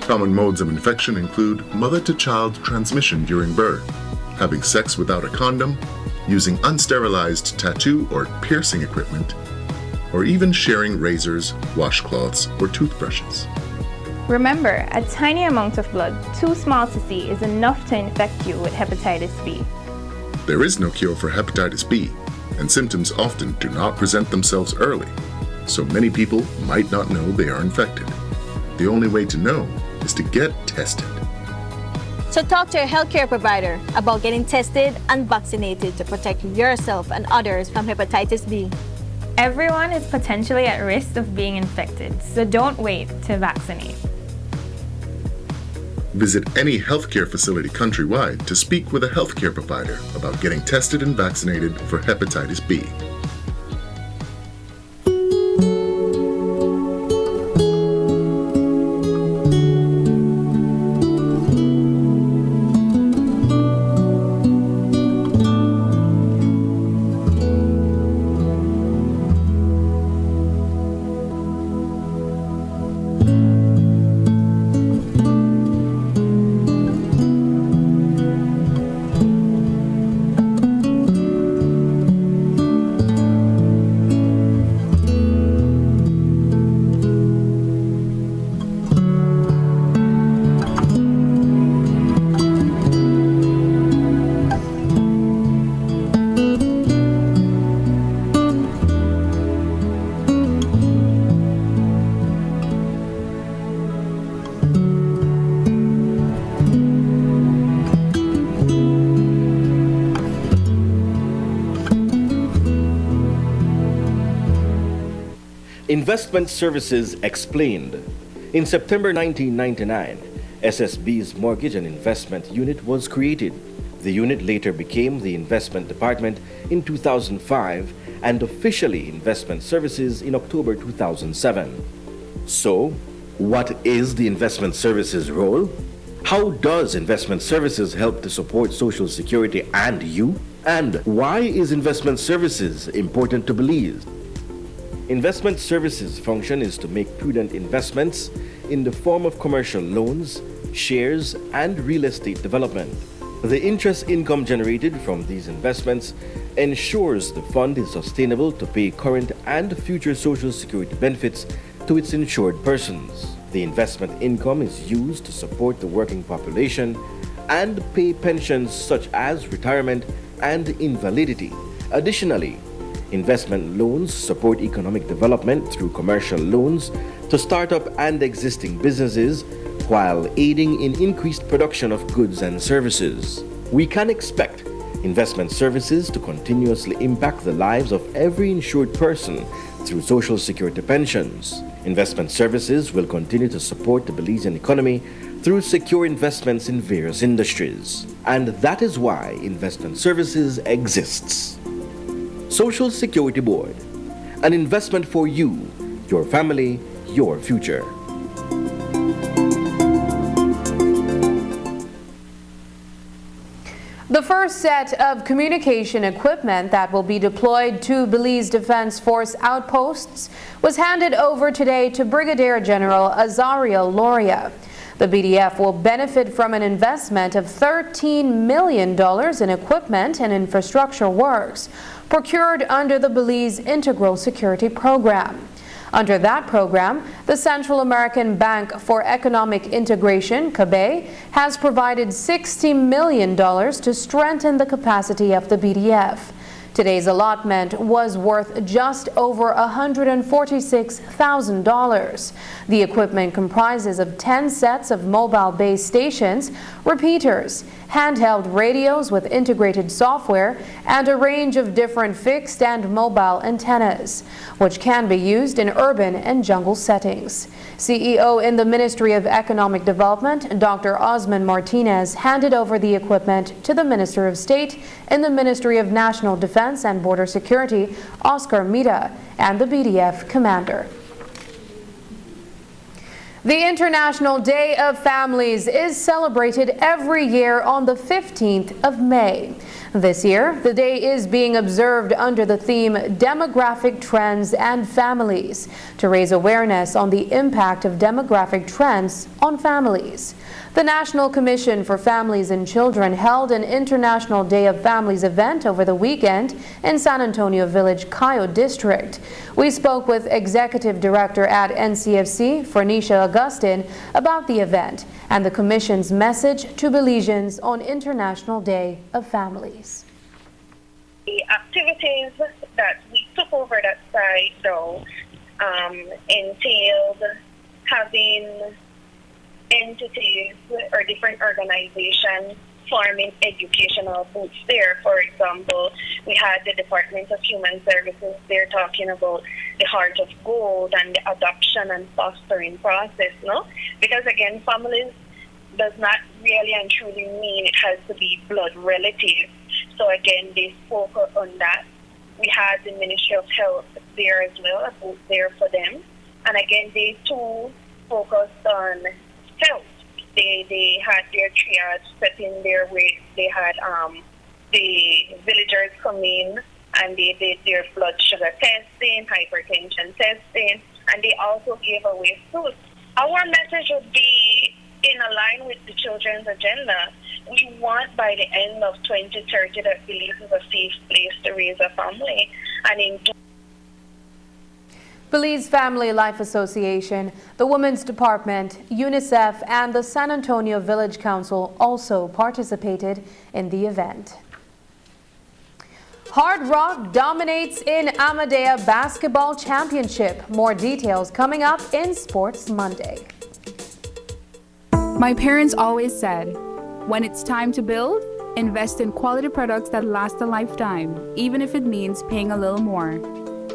Common modes of infection include mother-to-child transmission during birth, having sex without a condom, using unsterilized tattoo or piercing equipment, or even sharing razors, washcloths, or toothbrushes. Remember, a tiny amount of blood, too small to see, is enough to infect you with hepatitis B. There is no cure for hepatitis B, and symptoms often do not present themselves early, so many people might not know they are infected. The only way to know is to get tested. So talk to your healthcare provider about getting tested and vaccinated to protect yourself and others from hepatitis B. Everyone is potentially at risk of being infected, so don't wait to vaccinate. Visit any healthcare facility countrywide to speak with a healthcare provider about getting tested and vaccinated for hepatitis B. Investment Services Explained. In September 1999, SSB's Mortgage and Investment Unit was created. The unit later became the Investment Department in 2005 and officially Investment Services in October 2007. So, what is the Investment Services role? How does Investment Services help to support Social Security and you? And why is Investment Services important to Belize? Investment Services' function is to make prudent investments in the form of commercial loans, shares, and real estate development. The interest income generated from these investments ensures the fund is sustainable to pay current and future Social Security benefits to its insured persons. The investment income is used to support the working population and pay pensions such as retirement and invalidity. Additionally, investment loans support economic development through commercial loans to startup and existing businesses while aiding in increased production of goods and services. We can expect Investment Services to continuously impact the lives of every insured person through Social Security pensions. Investment Services will continue to support the Belizean economy through secure investments in various industries. And that is why Investment Services exists. Social Security Board, an investment for you, your family, your future. The first set of communication equipment that will be deployed to Belize Defense Force outposts was handed over today to Brigadier General Azario Loria. The BDF will benefit from an investment of $13 million in equipment and infrastructure works procured under the Belize Integral Security Program. Under that program, the Central American Bank for Economic Integration, CABE, has provided $60 million to strengthen the capacity of the BDF. Today's allotment was worth just over $146,000. The equipment comprises of 10 sets of mobile base stations, repeaters, handheld radios with integrated software, and a range of different fixed and mobile antennas, which can be used in urban and jungle settings. CEO in the Ministry of Economic Development, Dr. Osman Martinez, handed over the equipment to the Minister of State in the Ministry of National Defense and Border Security, Oscar Mita, and the BDF commander. The International Day of Families is celebrated every year on the 15th of May. This year, the day is being observed under the theme Demographic Trends and Families to raise awareness on the impact of demographic trends on families. The National Commission for Families and Children held an International Day of Families event over the weekend in San Antonio Village, Cayo District. We spoke with Executive Director at NCFC, Fernicia Augustin, about the event and the Commission's message to Belizeans on International Day of Families. The activities that we took over that site, though, entailed having entities or different organizations forming educational booths there. For example, we had the Department of Human Services there talking about the Heart of Gold and the adoption and fostering process, no? Because again, families does not really and truly mean it has to be blood relative. So again, they spoke on that. We had the Ministry of Health there as well, a booth there for them. And again, they too focused on health. They had their triage set in there where they had the villagers come in and they did their blood sugar testing, hypertension testing, and they also gave away food. Our message would be in line with the children's agenda. We want by the end of 2030 that Belize is a safe place to raise a family. And in Belize Family Life Association, the Women's Department, UNICEF, and the San Antonio Village Council also participated in the event. Hard Rock dominates in Amadea Basketball Championship. More details coming up in Sports Monday. My parents always said, when it's time to build, invest in quality products that last a lifetime, even if it means paying a little more.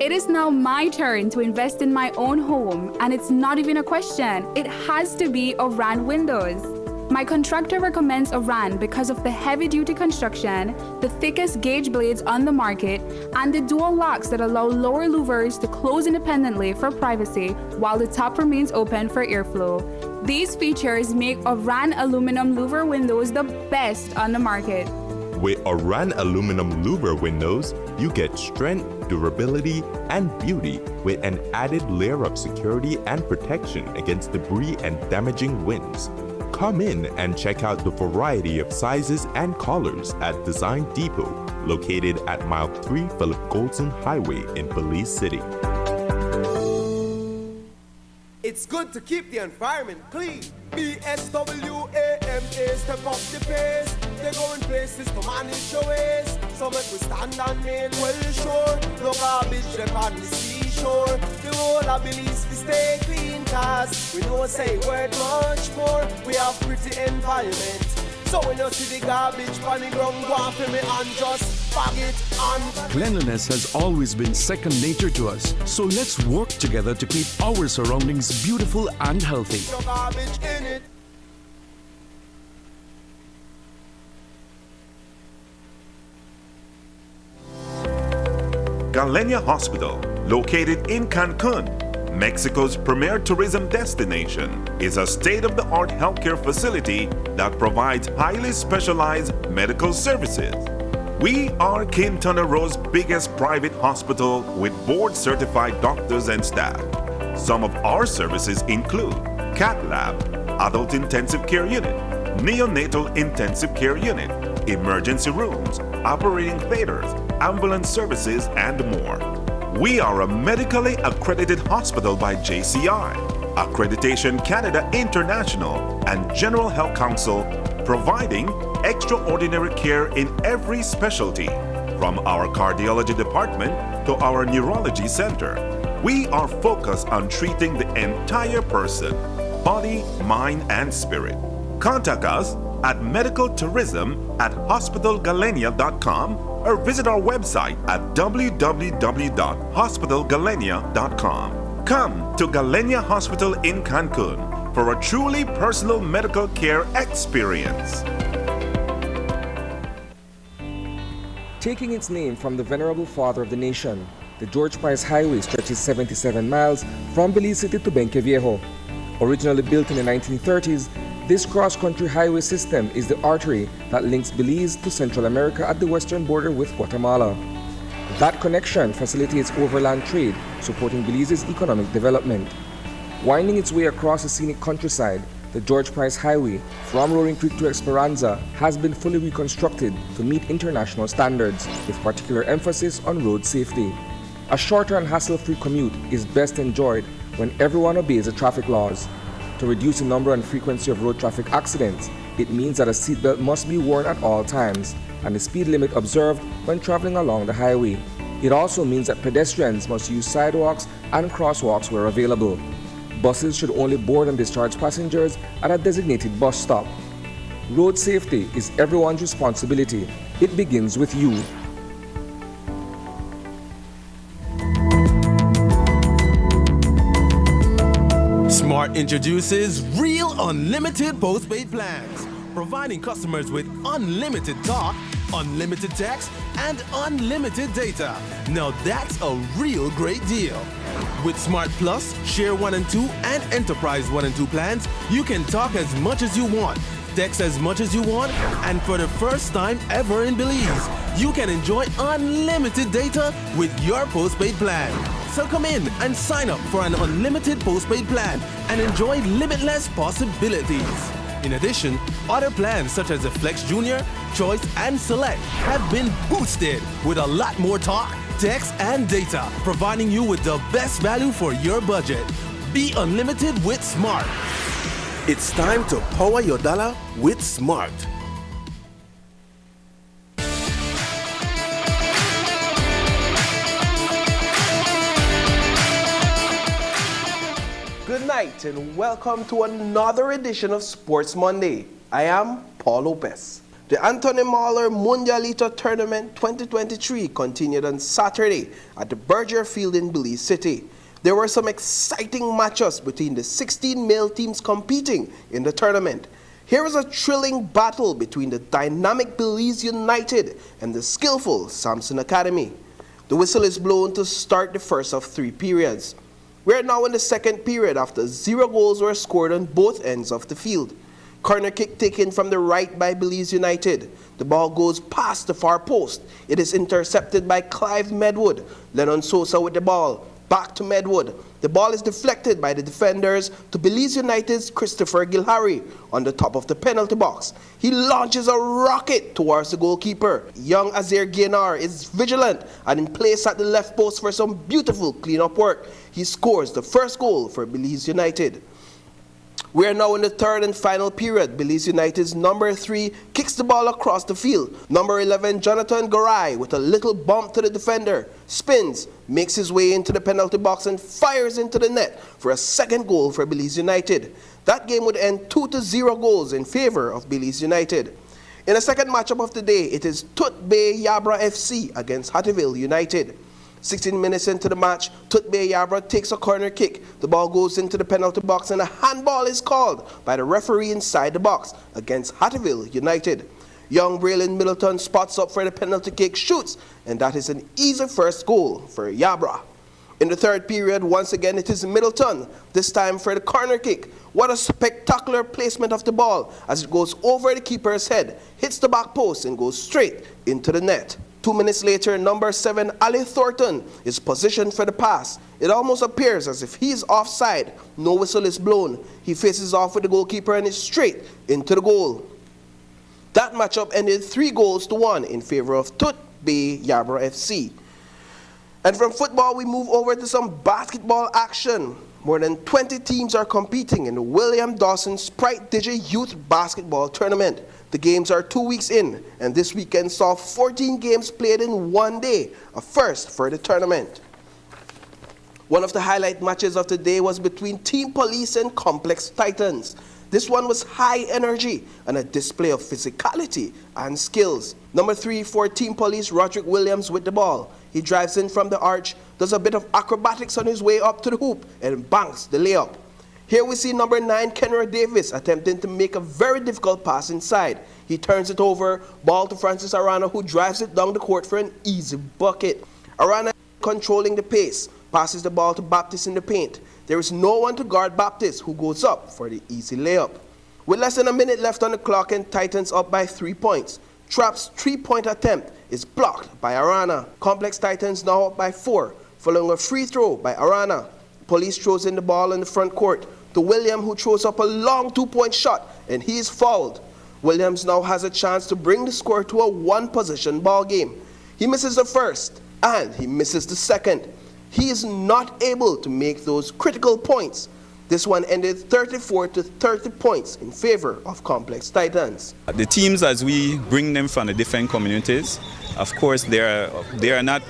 It is now my turn to invest in my own home, and it's not even a question. It has to be Oran Windows. My contractor recommends Oran because of the heavy-duty construction, the thickest gauge blades on the market, and the dual locks that allow lower louvers to close independently for privacy while the top remains open for airflow. These features make Oran aluminum louver windows the best on the market. With Oran aluminum louver windows, you get strength, durability, and beauty with an added layer of security and protection against debris and damaging winds. Come in and check out the variety of sizes and colors at Design Depot, located at Mile 3 Philip Goldson Highway in Belize City. It's good to keep the environment clean. BSWAMA, step up the pace. They're going places to manage your waste. So make we stand and nail well sure. No garbage left on the seashore. The whole of Belize we stay clean, cause we know say worth much more. We have pretty environment. So when you see the garbage on the ground, go off me and just bag it on. Cleanliness has always been second nature to us, so let's work together to keep our surroundings beautiful and healthy. No garbage in it. Galenia Hospital, located in Cancun, Mexico's premier tourism destination, is a state-of-the-art healthcare facility that provides highly specialized medical services. We are Quintana Roo's biggest private hospital with board-certified doctors and staff. Some of our services include cath lab, adult intensive care unit, neonatal intensive care unit, emergency rooms, operating theaters, ambulance services, and more. We are a medically accredited hospital by JCI, Accreditation Canada International, and General Health Council, providing extraordinary care in every specialty, from our cardiology department to our neurology center. We are focused on treating the entire person, body, mind, and spirit. Contact us at medicaltourism@hospitalgalenia.com or visit our website at www.hospitalgalenia.com. Come to Galenia Hospital in Cancun for a truly personal medical care experience. Taking its name from the venerable father of the nation, the George Price Highway stretches 77 miles from Belize City to Benqueviejo. Originally built in the 1930s, this cross-country highway system is the artery that links Belize to Central America at the western border with Guatemala. That connection facilitates overland trade, supporting Belize's economic development. Winding its way across the scenic countryside, the George Price Highway from Roaring Creek to Esperanza has been fully reconstructed to meet international standards, with particular emphasis on road safety. A shorter and hassle-free commute is best enjoyed when everyone obeys the traffic laws. To reduce the number and frequency of road traffic accidents, it means that a seatbelt must be worn at all times and the speed limit observed when traveling along the highway. It also means that pedestrians must use sidewalks and crosswalks where available. Buses should only board and discharge passengers at a designated bus stop. Road safety is everyone's responsibility. It begins with you. Smart introduces Real Unlimited Postpaid Plans, providing customers with unlimited talk, unlimited text, and unlimited data. Now that's a real great deal. With Smart Plus, Share 1 and 2, and Enterprise 1 and 2 plans, you can talk as much as you want, text as much as you want, and for the first time ever in Belize, you can enjoy unlimited data with your postpaid plan. So come in and sign up for an unlimited postpaid plan and enjoy limitless possibilities. In addition, other plans such as the Flex Junior, Choice, and Select have been boosted with a lot more talk, text, and data, providing you with the best value for your budget. Be unlimited with Smart. It's time to power your dollar with Smart. Good night and welcome to another edition of Sports Monday. I am Paul Lopez. The Anthony Mahler Mundialito Tournament 2023 continued on Saturday at the Berger Field in Belize City. There were some exciting matchups between the 16 male teams competing in the tournament. Here is a thrilling battle between the dynamic Belize United and the skillful Samson Academy. The whistle is blown to start the first of 3 periods. We are now in the second period after 0 goals were scored on both ends of the field. Corner kick taken from the right by Belize United. The ball goes past the far post. It is intercepted by Clive Medwood. Lennon Sosa with the ball. Back to Medwood. The ball is deflected by the defenders to Belize United's Christopher Gilhari on the top of the penalty box. He launches a rocket towards the goalkeeper. Young Azir Gienar is vigilant and in place at the left post for some beautiful clean-up work. He scores the first goal for Belize United. We are now in the third and final period. Belize United's number 3 kicks the ball across the field. Number 11, Jonathan Garay, with a little bump to the defender, spins, makes his way into the penalty box and fires into the net for a second goal for Belize United. That game would end 2-0 goals in favor of Belize United. In the second matchup of the day, it is Tut Bay Yabra FC against Hattieville United. 16 minutes into the match, Tut Bay Yabra takes a corner kick. The ball goes into the penalty box and a handball is called by the referee inside the box against Hattieville United. Young Braylon Middleton spots up for the penalty kick, shoots, and that is an easy first goal for Yabra. In the third period, once again, it is Middleton, this time for the corner kick. What a spectacular placement of the ball as it goes over the keeper's head, hits the back post and goes straight into the net. 2 minutes later, number 7, Ali Thornton, is positioned for the pass. It almost appears as if he's offside. No whistle is blown. He faces off with the goalkeeper and is straight into the goal. That matchup ended 3-1 in favor of Tut Bay Yarborough FC. And from football, we move over to some basketball action. More than 20 teams are competing in the William Dawson Sprite Digi Youth Basketball Tournament. The games are 2 weeks in, and this weekend saw 14 games played in one day, a first for the tournament. One of the highlight matches of the day was between Team Police and Complex Titans. This one was high energy and a display of physicality and skills. Number 3 for Team Police, Roderick Williams with the ball. He drives in from the arch, does a bit of acrobatics on his way up to the hoop, and banks the layup. Here we see number 9, Kenra Davis, attempting to make a very difficult pass inside. He turns it over, ball to Francis Arana, who drives it down the court for an easy bucket. Arana controlling the pace, passes the ball to Baptist in the paint. There is no one to guard Baptist, who goes up for the easy layup. With less than a minute left on the clock and Titans up by 3 points, Trapp's 3-point attempt is blocked by Arana. Complex Titans now up by 4, following a free throw by Arana. Police throws in the ball in the front court to William, who throws up a long 2-point shot, and he is fouled. Williams now has a chance to bring the score to a one-possession ball game. He misses the first, and he misses the second. He is not able to make those critical points. This one ended 34 to 30 points in favor of Complex Titans. The teams, as we bring them from the different communities, of course, they are not,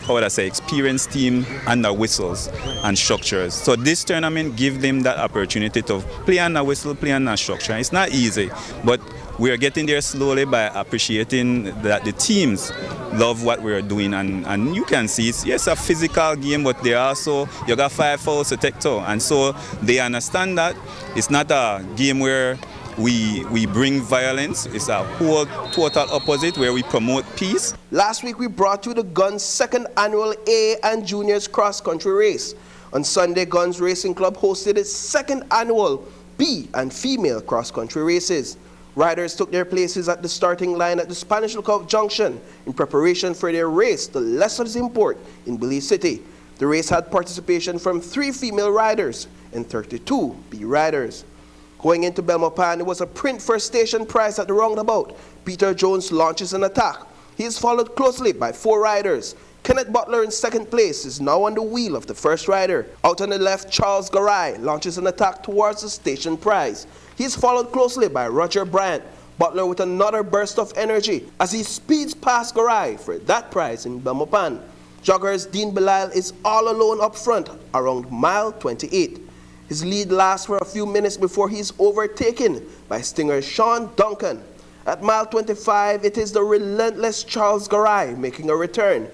how would I say, experienced team under whistles and structures. So this tournament gives them that opportunity to play under whistle, play under structure. It's not easy, but we are getting there slowly by appreciating that the teams love what we're doing, and you can see it's a physical game, but they also, you got 5 fouls to take too, and so they understand that it's not a game where we bring violence. It's a whole total opposite where we promote peace. Last week we brought you the Guns' second annual A and Juniors cross-country race. On Sunday, Guns Racing Club hosted its second annual B and female cross-country races. Riders took their places at the starting line at the Spanish Lookout Junction in preparation for their race to Lester's Import in Belize City. The race had participation from 3 female riders and 32 B riders. Going into Belmopan, it was a print first station prize at the roundabout. Peter Jones launches an attack. He is followed closely by 4 riders. Kenneth Butler in second place is now on the wheel of the first rider. Out on the left, Charles Garay launches an attack towards the station prize. He is followed closely by Roger Bryant. Butler with another burst of energy as he speeds past Garay for that prize in Belmopan. Joggers Dean Belisle is all alone up front around mile 28. His lead lasts for a few minutes before he is overtaken by Stinger Sean Duncan. At mile 25, it is the relentless Charles Garay making a return.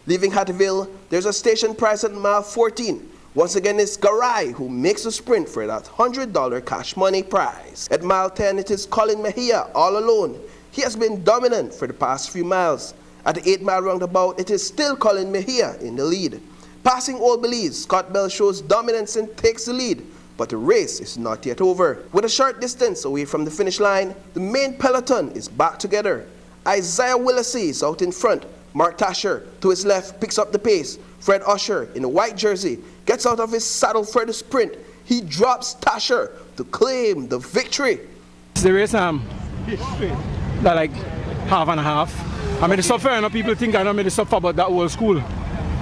Leaving Hattieville, there's a station prize at mile 14. Once again, it's Garay who makes the sprint for that $100 cash money prize. At mile 10, it is Colin Mejia all alone. He has been dominant for the past few miles. At the 8-mile roundabout, it is still Colin Mejia in the lead. Passing Old Belize, Scott Bell shows dominance and takes the lead, but the race is not yet over. With a short distance away from the finish line, the main peloton is back together. Isaiah Willisey is out in front. Mark Tasher, to his left, picks up the pace. Fred Usher, in a white jersey, gets out of his saddle for the sprint. He drops Tasher to claim the victory. It's the race, that like half and half. I made it so fair enough, people think I don't made it so far about that whole school.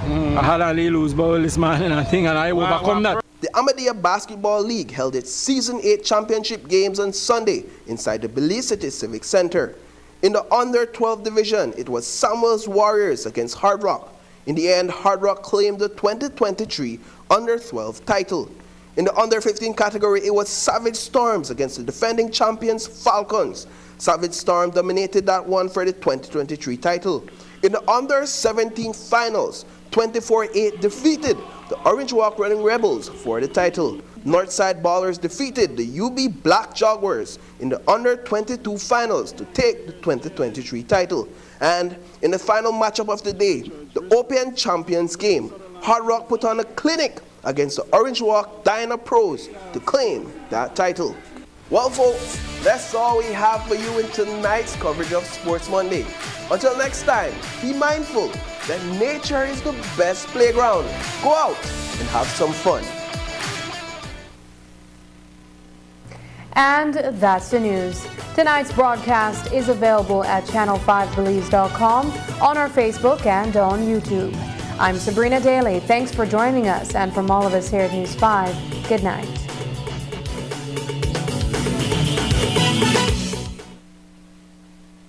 I had a lose ball this man and I think, and I overcome that. The Ahmadiyya Basketball League held its Season 8 championship games on Sunday inside the Belize City Civic Center. In the under-12 division, it was Samuel's Warriors against Hard Rock. In the end, Hard Rock claimed the 2023 under-12 title. In the under-15 category, it was Savage Storms against the defending champions Falcons. Savage Storm dominated that one for the 2023 title. In the under-17 finals, 24-8 defeated the Orange Walk Running Rebels for the title. Northside Ballers defeated the UB Black Jaguars in the under-22 finals to take the 2023 title. And in the final matchup of the day, the Opian Champions game, Hard Rock put on a clinic against the Orange Walk Diner Pros to claim that title. Well, folks, that's all we have for you in tonight's coverage of Sports Monday. Until next time, be mindful that nature is the best playground. Go out and have some fun. And that's the news. Tonight's broadcast is available at channel5belize.com, on our Facebook and on YouTube. I'm Sabrina Daly. Thanks for joining us, and from all of us here at News 5, good night.